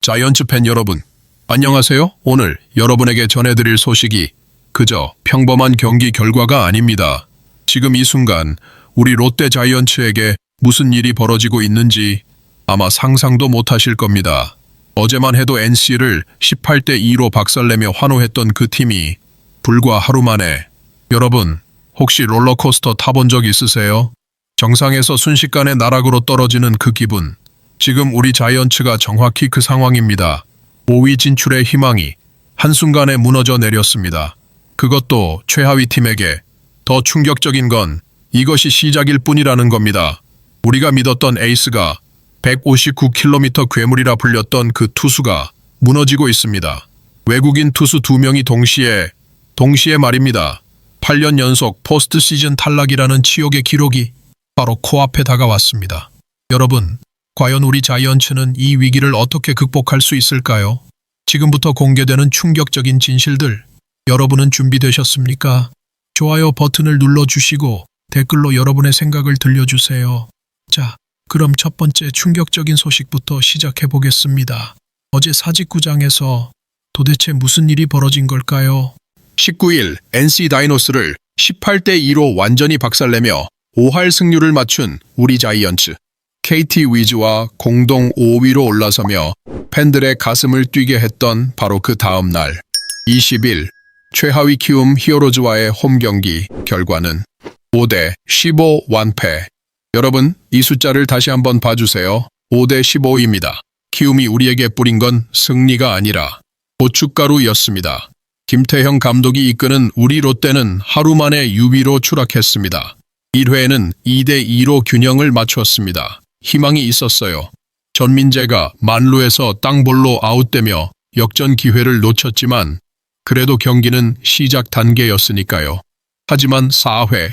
자이언츠 팬 여러분, 안녕하세요. 오늘 여러분에게 전해드릴 소식이 그저 평범한 경기 결과가 아닙니다. 지금 이 순간 우리 롯데 자이언츠에게 무슨 일이 벌어지고 있는지 아마 상상도 못하실 겁니다. 어제만 해도 NC를 18대 2로 박살내며 환호했던 그 팀이 불과 하루 만에, 여러분 혹시 롤러코스터 타본 적 있으세요? 정상에서 순식간에 나락으로 떨어지는 그 기분. 지금 우리 자이언츠가 정확히 그 상황입니다. 5위 진출의 희망이 한순간에 무너져 내렸습니다. 그것도 최하위 팀에게. 더 충격적인 건 이것이 시작일 뿐이라는 겁니다. 우리가 믿었던 에이스가 159km 괴물이라 불렸던 그 투수가 무너지고 있습니다. 외국인 투수 2명이 동시에 말입니다. 8년 연속 포스트 시즌 탈락이라는 치욕의 기록이 바로 코앞에 다가왔습니다. 여러분, 과연 우리 자이언츠는 이 위기를 어떻게 극복할 수 있을까요? 지금부터 공개되는 충격적인 진실들, 여러분은 준비되셨습니까? 좋아요 버튼을 눌러주시고 댓글로 여러분의 생각을 들려주세요. 자, 그럼 첫 번째 충격적인 소식부터 시작해보겠습니다. 어제 사직구장에서 도대체 무슨 일이 벌어진 걸까요? 19일 NC 다이노스를 18대 2로 완전히 박살내며 5할 승률을 맞춘 우리 자이언츠. KT 위즈와 공동 5위로 올라서며 팬들의 가슴을 뛰게 했던 바로 그 다음 날 20일 최하위 키움 히어로즈와의 홈 경기 결과는 5대 15 완패. 여러분, 이 숫자를 다시 한번 봐주세요. 5대 15입니다. 키움이 우리에게 뿌린 건 승리가 아니라 고춧가루였습니다. 김태형 감독이 이끄는 우리 롯데는 하루 만에 6위로 추락했습니다. 1회에는 2대 2로 균형을 맞추었습니다. 희망이 있었어요. 전민재가 만루에서 땅볼로 아웃되며 역전 기회를 놓쳤지만 그래도 경기는 시작 단계였으니까요. 하지만 4회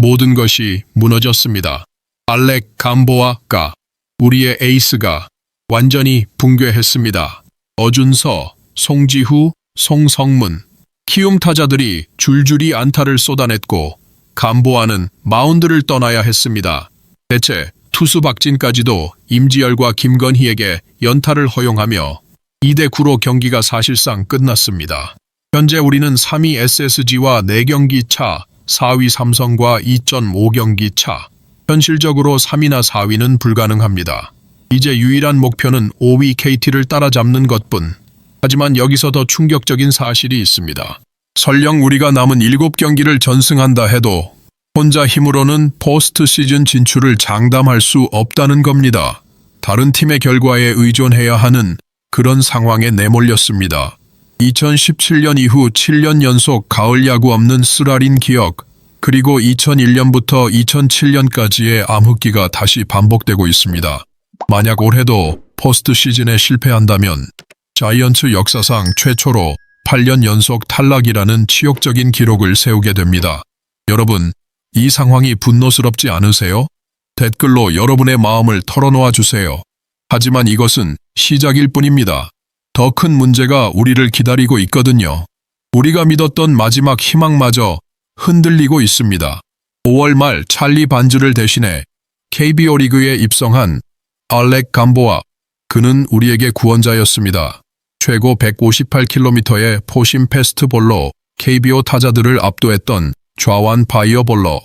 모든 것이 무너졌습니다. 알렉 감보아가, 우리의 에이스가 완전히 붕괴했습니다. 어준서, 송지후, 송성문, 키움 타자들이 줄줄이 안타를 쏟아냈고 감보아는 마운드를 떠나야 했습니다. 대체 투수 박진까지도 임지열과 김건희에게 연타를 허용하며 2대 9로 경기가 사실상 끝났습니다. 현재 우리는 3위 SSG와 4경기 차, 4위 삼성과 2.5경기 차. 현실적으로 3위나 4위는 불가능합니다. 이제 유일한 목표는 5위 KT를 따라잡는 것뿐. 하지만 여기서 더 충격적인 사실이 있습니다. 설령 우리가 남은 7경기를 전승한다 해도 혼자 힘으로는 포스트 시즌 진출을 장담할 수 없다는 겁니다. 다른 팀의 결과에 의존해야 하는 그런 상황에 내몰렸습니다. 2017년 이후 7년 연속 가을 야구 없는 쓰라린 기억, 그리고 2001년부터 2007년까지의 암흑기가 다시 반복되고 있습니다. 만약 올해도 포스트 시즌에 실패한다면 자이언츠 역사상 최초로 8년 연속 탈락이라는 치욕적인 기록을 세우게 됩니다. 여러분, 이 상황이 분노스럽지 않으세요? 댓글로 여러분의 마음을 털어놓아 주세요. 하지만 이것은 시작일 뿐입니다. 더 큰 문제가 우리를 기다리고 있거든요. 우리가 믿었던 마지막 희망마저 흔들리고 있습니다. 5월 말 찰리 반즈를 대신해 KBO 리그에 입성한 알렉 감보아, 그는 우리에게 구원자였습니다. 최고 158km의 포심 패스트볼로 KBO 타자들을 압도했던 좌완 바이어볼러.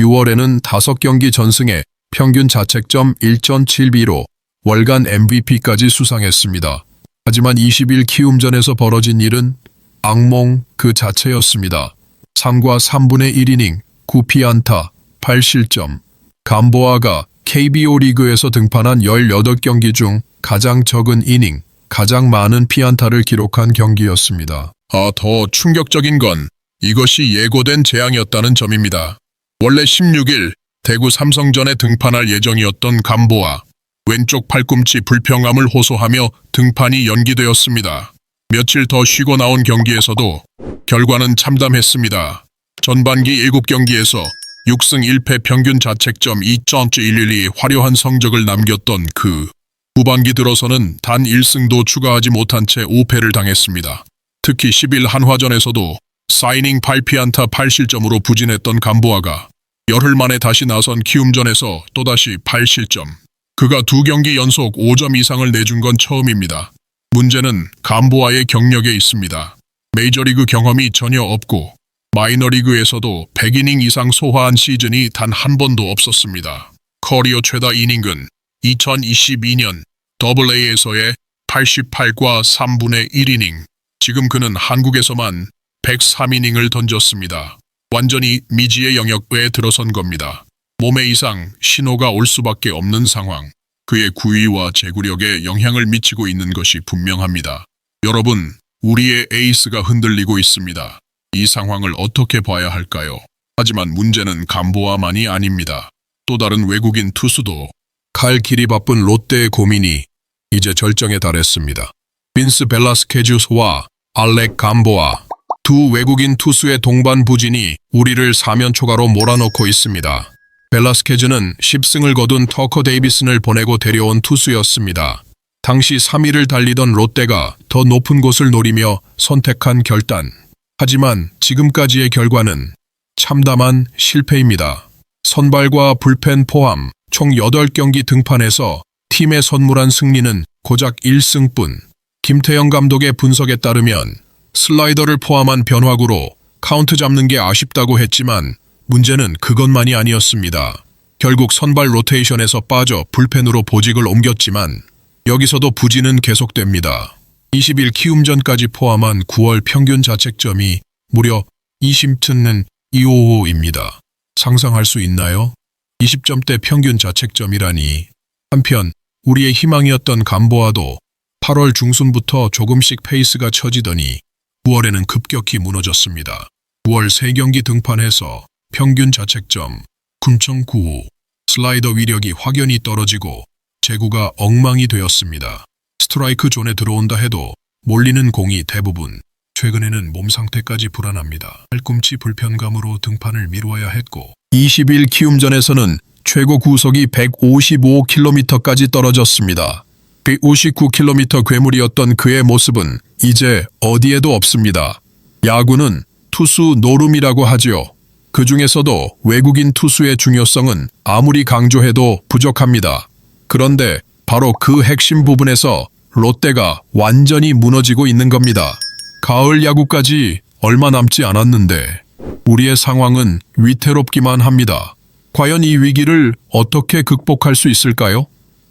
6월에는 5경기 전승에 평균 자책점 1.72로 월간 MVP까지 수상했습니다. 하지만 20일 키움전에서 벌어진 일은 악몽 그 자체였습니다. 3과 3분의 1이닝, 9피안타, 8실점. 감보아가 KBO 리그에서 등판한 18경기 중 가장 적은 이닝, 가장 많은 피안타를 기록한 경기였습니다. 더 충격적인 건 이것이 예고된 재앙이었다는 점입니다. 원래 16일 대구 삼성전에 등판할 예정이었던 감보아, 왼쪽 팔꿈치 불평함을 호소하며 등판이 연기되었습니다. 며칠 더 쉬고 나온 경기에서도 결과는 참담했습니다. 전반기 7경기에서 6승 1패 평균 자책점 2.112 화려한 성적을 남겼던 그 후반기 들어서는 단 1승도 추가하지 못한 채 5패를 당했습니다. 특히 10일 한화전에서도 4이닝 8피안타 8실점으로 부진했던 감보아가 열흘 만에 다시 나선 키움전에서 또다시 8실점. 그가 2경기 연속 5점 이상을 내준 건 처음입니다. 문제는 감보아의 경력에 있습니다. 메이저리그 경험이 전혀 없고 마이너리그에서도 100이닝 이상 소화한 시즌이 단 한 번도 없었습니다. 커리어 최다 이닝은 2022년 AA에서의 88과 3분의 1이닝. 지금 그는 한국에서만 103이닝을 던졌습니다. 완전히 미지의 영역에 들어선 겁니다. 몸에 이상 신호가 올 수밖에 없는 상황. 그의 구위와 제구력에 영향을 미치고 있는 것이 분명합니다. 여러분, 우리의 에이스가 흔들리고 있습니다. 이 상황을 어떻게 봐야 할까요? 하지만 문제는 감보아만이 아닙니다. 또 다른 외국인 투수도 갈 길이 바쁜 롯데의 고민이 이제 절정에 달했습니다. 빈스 벨라스케주스와 알렉 감보아, 두 외국인 투수의 동반 부진이 우리를 사면초가로 몰아넣고 있습니다. 벨라스케즈는 10승을 거둔 터커 데이비슨을 보내고 데려온 투수였습니다. 당시 3위를 달리던 롯데가 더 높은 곳을 노리며 선택한 결단. 하지만 지금까지의 결과는 참담한 실패입니다. 선발과 불펜 포함 총 8경기 등판에서 팀에 선물한 승리는 고작 1승뿐. 김태형 감독의 분석에 따르면 슬라이더를 포함한 변화구로 카운트 잡는 게 아쉽다고 했지만 문제는 그것만이 아니었습니다. 결국 선발 로테이션에서 빠져 불펜으로 보직을 옮겼지만 여기서도 부진은 계속됩니다. 20일 키움전까지 포함한 9월 평균 자책점이 무려 20는 255입니다. 상상할 수 있나요? 20점대 평균 자책점이라니. 한편 우리의 희망이었던 감보아도 8월 중순부터 조금씩 페이스가 처지더니 9월에는 급격히 무너졌습니다. 9월 3경기 등판해서 평균 자책점 9.95, 슬라이더 위력이 확연히 떨어지고 제구가 엉망이 되었습니다. 스트라이크 존에 들어온다 해도 몰리는 공이 대부분. 최근에는 몸 상태까지 불안합니다. 팔꿈치 불편감으로 등판을 미루어야 했고 20일 키움전에서는 최고 구속이 155km까지 떨어졌습니다. 159km 괴물이었던 그의 모습은 이제 어디에도 없습니다. 야구는 투수 노름이라고 하지요. 그 중에서도 외국인 투수의 중요성은 아무리 강조해도 부족합니다. 그런데 바로 그 핵심 부분에서 롯데가 완전히 무너지고 있는 겁니다. 가을 야구까지 얼마 남지 않았는데 우리의 상황은 위태롭기만 합니다. 과연 이 위기를 어떻게 극복할 수 있을까요?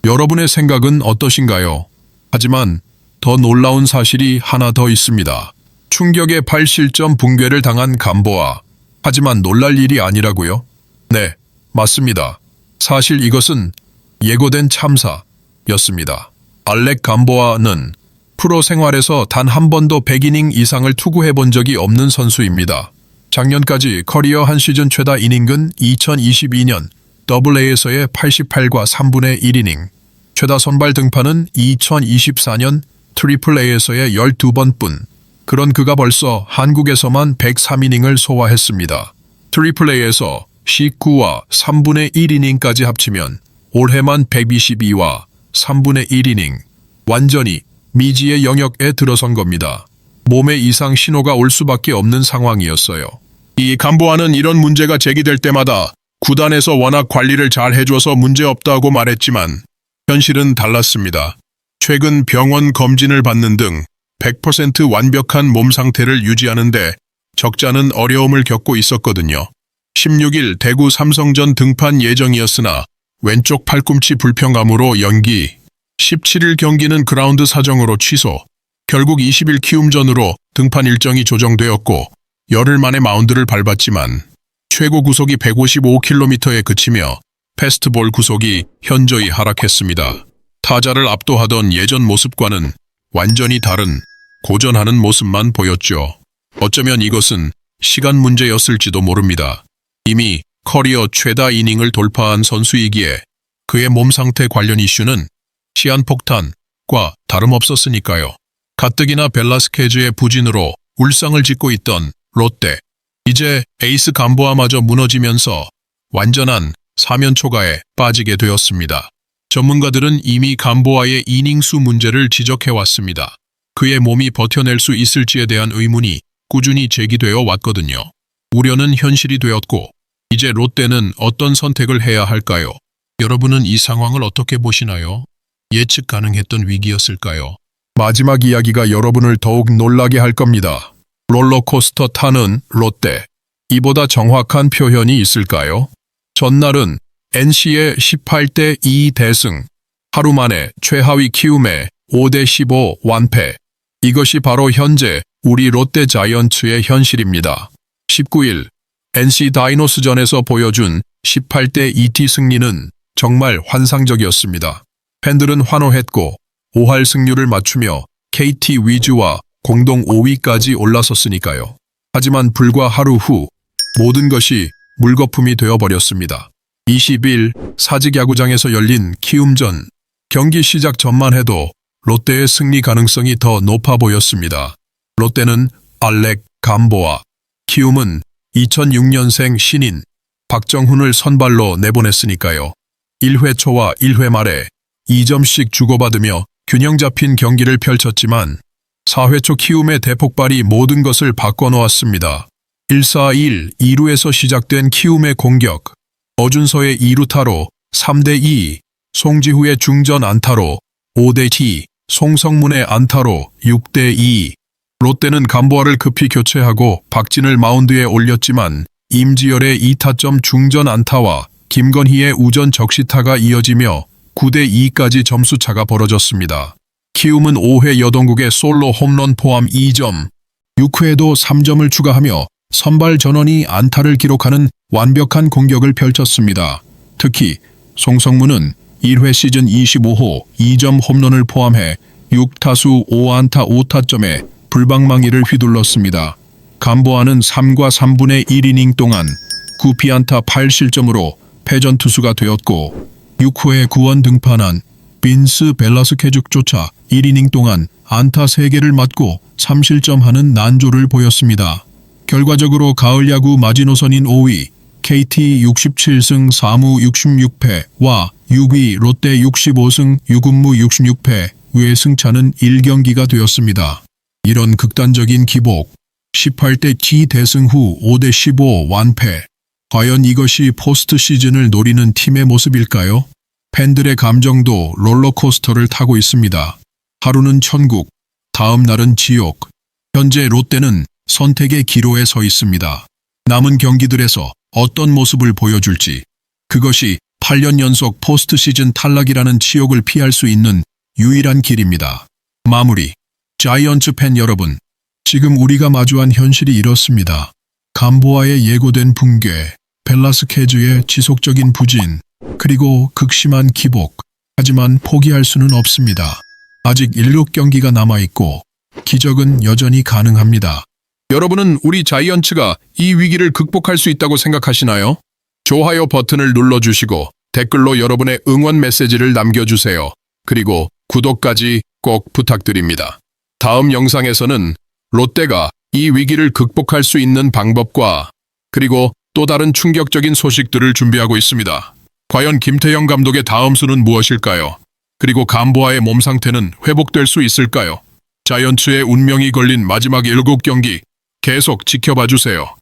여러분의 생각은 어떠신가요? 하지만 더 놀라운 사실이 하나 더 있습니다. 충격의 8실점 붕괴를 당한 감보아. 하지만 놀랄 일이 아니라고요? 네, 맞습니다. 사실 이것은 예고된 참사였습니다. 알렉 감보아는 프로 생활에서 단 한 번도 100이닝 이상을 투구해 본 적이 없는 선수입니다. 작년까지 커리어 한 시즌 최다 이닝은 2022년 AA에서의 88과 3분의 1이닝, 최다 선발 등판은 2024년 AA에서의 12번뿐. 그런 그가 벌써 한국에서만 103이닝을 소화했습니다. AA에서 19와 3분의 1이닝까지 합치면 올해만 122와 3분의 1이닝. 완전히 미지의 영역에 들어선 겁니다. 몸에 이상 신호가 올 수밖에 없는 상황이었어요. 이 감보아는 이런 문제가 제기될 때마다 구단에서 워낙 관리를 잘 해줘서 문제없다고 말했지만 현실은 달랐습니다. 최근 병원 검진을 받는 등 100% 완벽한 몸 상태를 유지하는데 적잖은 어려움을 겪고 있었거든요. 16일 대구 삼성전 등판 예정이었으나 왼쪽 팔꿈치 불편감으로 연기, 17일 경기는 그라운드 사정으로 취소, 결국 20일 키움전으로 등판 일정이 조정되었고 열흘 만에 마운드를 밟았지만 최고 구속이 155km에 그치며 패스트볼 구속이 현저히 하락했습니다. 타자를 압도하던 예전 모습과는 완전히 다른 고전하는 모습만 보였죠. 어쩌면 이것은 시간 문제였을지도 모릅니다. 이미 커리어 최다 이닝을 돌파한 선수이기에 그의 몸 상태 관련 이슈는 시한폭탄과 다름없었으니까요. 가뜩이나 벨라스케즈의 부진으로 울상을 짓고 있던 롯데. 이제 에이스 감보아마저 무너지면서 완전한 사면초가에 빠지게 되었습니다. 전문가들은 이미 감보아의 이닝수 문제를 지적해왔습니다. 그의 몸이 버텨낼 수 있을지에 대한 의문이 꾸준히 제기되어 왔거든요. 우려는 현실이 되었고 이제 롯데는 어떤 선택을 해야 할까요? 여러분은 이 상황을 어떻게 보시나요? 예측 가능했던 위기였을까요? 마지막 이야기가 여러분을 더욱 놀라게 할 겁니다. 롤러코스터 타는 롯데. 이보다 정확한 표현이 있을까요? 전날은 NC의 18대 2 대승, 하루 만에 최하위 키움의 5대 15 완패. 이것이 바로 현재 우리 롯데 자이언츠의 현실입니다. 19일 NC 다이노스전에서 보여준 18대 2티 승리는 정말 환상적이었습니다. 팬들은 환호했고 5할 승률을 맞추며 KT 위즈와 공동 5위까지 올라섰으니까요. 하지만 불과 하루 후 모든 것이 물거품이 되어버렸습니다. 20일 사직야구장에서 열린 키움전. 경기 시작 전만 해도 롯데의 승리 가능성이 더 높아 보였습니다. 롯데는 알렉 감보아, 키움은 2006년생 신인 박정훈을 선발로 내보냈으니까요. 1회 초와 1회 말에 2점씩 주고받으며 균형 잡힌 경기를 펼쳤지만 4회 초 키움의 대폭발이 모든 것을 바꿔놓았습니다. 1-4-1 2루에서 시작된 키움의 공격. 어준서의 2루타로 3대2, 송지후의 중전 안타로 5대2, 송성문의 안타로 6대2. 롯데는 감보아를 급히 교체하고 박진을 마운드에 올렸지만 임지열의 2타점 중전 안타와 김건희의 우전 적시타가 이어지며 9대2까지 점수차가 벌어졌습니다. 키움은 5회 여동국의 솔로 홈런 포함 2점, 6회에도 3점을 추가하며 선발 전원이 안타를 기록하는 완벽한 공격을 펼쳤습니다. 특히 송성문은 1회 시즌 25호 2점 홈런을 포함해 6타수 5안타 5타점에 불방망이를 휘둘렀습니다. 감보아는 3과 3분의 1이닝 동안 9피안타 8실점으로 패전 투수가 되었고 6회에 구원 등판한 빈스 벨라스케죽조차 1이닝 동안 안타 3개를 맞고 3실점하는 난조를 보였습니다. 결과적으로 가을 야구 마지노선인 5위 KT 67승 4무 66패와 6위 롯데 65승 6운무 66패 외 승차는 1경기가 되었습니다. 이런 극단적인 기복, 18대 기 대승 후 5대 15 완패. 과연 이것이 포스트 시즌을 노리는 팀의 모습일까요? 팬들의 감정도 롤러코스터를 타고 있습니다. 하루는 천국, 다음 날은 지옥. 현재 롯데는 선택의 기로에 서 있습니다. 남은 경기들에서 어떤 모습을 보여줄지, 그것이 8년 연속 포스트 시즌 탈락이라는 치욕을 피할 수 있는 유일한 길입니다. 마무리. 자이언츠 팬 여러분, 지금 우리가 마주한 현실이 이렇습니다. 감보아의 예고된 붕괴, 벨라스케즈의 지속적인 부진, 그리고 극심한 기복. 하지만 포기할 수는 없습니다. 아직 16경기가 남아있고 기적은 여전히 가능합니다. 여러분은 우리 자이언츠가 이 위기를 극복할 수 있다고 생각하시나요? 좋아요 버튼을 눌러주시고 댓글로 여러분의 응원 메시지를 남겨주세요. 그리고 구독까지 꼭 부탁드립니다. 다음 영상에서는 롯데가 이 위기를 극복할 수 있는 방법과 그리고 또 다른 충격적인 소식들을 준비하고 있습니다. 과연 김태형 감독의 다음 수는 무엇일까요? 그리고 감보아의 몸 상태는 회복될 수 있을까요? 자이언츠의 운명이 걸린 마지막 7경기 계속 지켜봐 주세요.